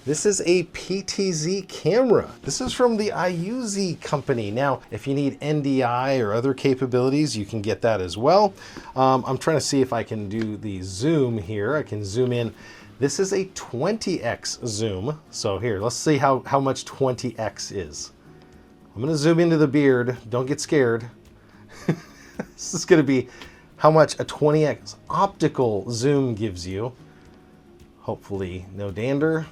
This is a PTZ camera. This is from the iuZee company. Now, if you need NDI or other capabilities, you can get that as well. I'm trying to see if I can do the zoom here. I can zoom in. This is a 20x zoom. So here, let's see how much 20x is. I'm gonna zoom into the beard. Don't get scared. This is gonna be how much a 20x optical zoom gives you. Hopefully no dander.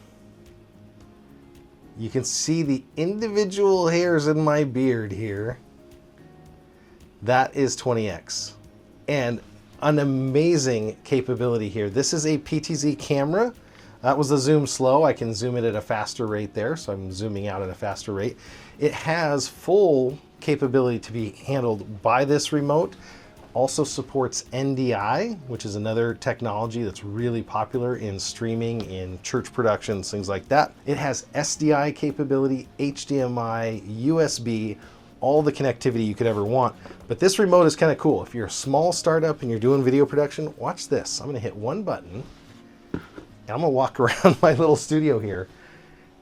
You can see the individual hairs in my beard here. That is 20x. And an amazing capability here. This is a PTZ camera. That was the zoom slow. I can zoom it at a faster rate there, so I'm zooming out at a faster rate. It has full capability to be handled by this remote. Also supports NDI, which is another technology that's really popular in streaming, in church productions, things like that. It has SDI capability, HDMI, USB, all the connectivity you could ever want. But this remote is kind of cool. If you're a small startup and you're doing video production, watch this. I'm gonna hit one button and I'm gonna walk around my little studio here.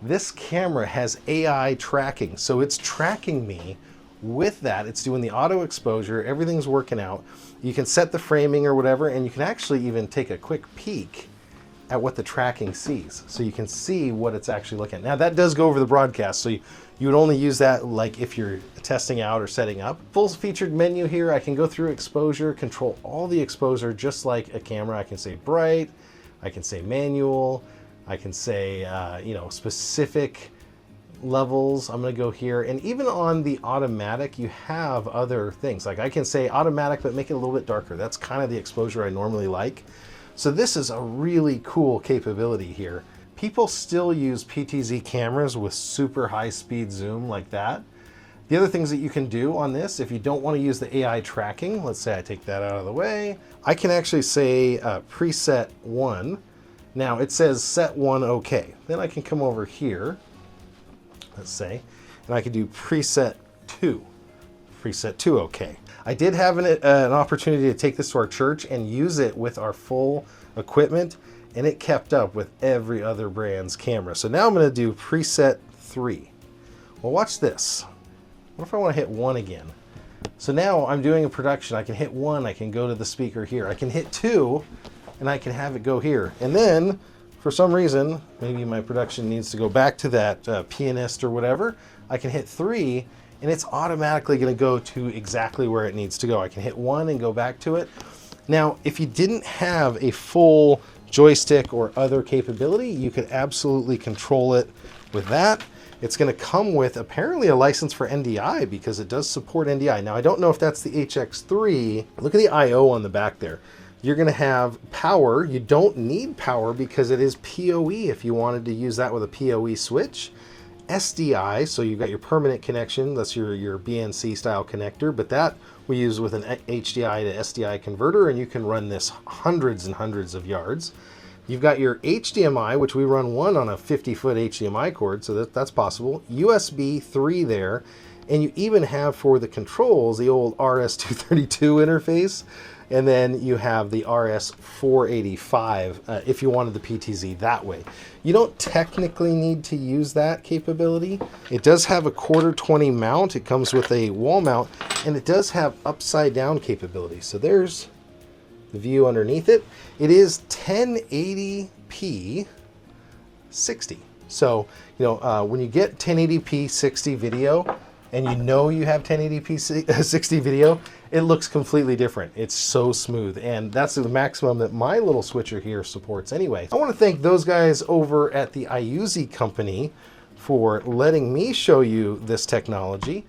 This camera has AI tracking, so it's tracking me. With that, it's doing the auto exposure, everything's working out. You can set the framing or whatever, and you can actually even take a quick peek at what the tracking sees. So you can see what it's actually looking at. Now that does go over the broadcast, so you would only use that like if you're testing out or setting up. Full featured menu here. I can go through exposure, control all the exposure just like a camera. I can say bright, I can say manual, I can say specific levels. I'm going to go here, and even on the automatic you have other things. Like I can say automatic but make it a little bit darker. That's kind of the exposure I normally like. So this is a really cool capability here. People still use PTZ cameras with super high speed zoom like that. The other things that you can do on this, if you don't want to use the AI tracking, let's say I take that out of the way, I can actually say preset 1. Now it says set 1 okay. Then I can come over here, let's say, and I could do preset 2 okay. I did have an opportunity to take this to our church and use it with our full equipment, and it kept up with every other brand's camera. So now I'm going to do preset 3. Well, watch this. What if I want to hit 1 again? So now I'm doing a production. I can hit 1, I can go to the speaker here. I can hit 2, and I can have it go here. And then for some reason, maybe my production needs to go back to that pianist or whatever, I can hit 3 and it's automatically going to go to exactly where it needs to go. I can hit 1 and go back to it. Now, if you didn't have a full joystick or other capability, you could absolutely control it with that. It's going to come with apparently a license for NDI because it does support NDI. Now, I don't know if that's the HX3. Look at the I/O on the back there. You're going to have power. You don't need power because it is PoE if you wanted to use that with a PoE switch. SDI, so you've got your permanent connection. That's your BNC style connector, but that we use with an HDI to SDI converter, and you can run this hundreds and hundreds of yards. You've got your HDMI, which we run one on a 50-foot HDMI cord, so that's possible. USB 3 there, and you even have for the controls the old RS-232 interface. And then you have the RS-485 if you wanted the PTZ that way. You don't technically need to use that capability. It does have a 1/4-20 mount. It comes with a wall mount, and it does have upside down capability. So there's the view underneath it. It is 1080p 60. So, when you get 1080p 60 video, and you know you have 1080p 60 video, it looks completely different. It's so smooth, and that's the maximum that my little switcher here supports anyway. I want to thank those guys over at the iuZee company for letting me show you this technology.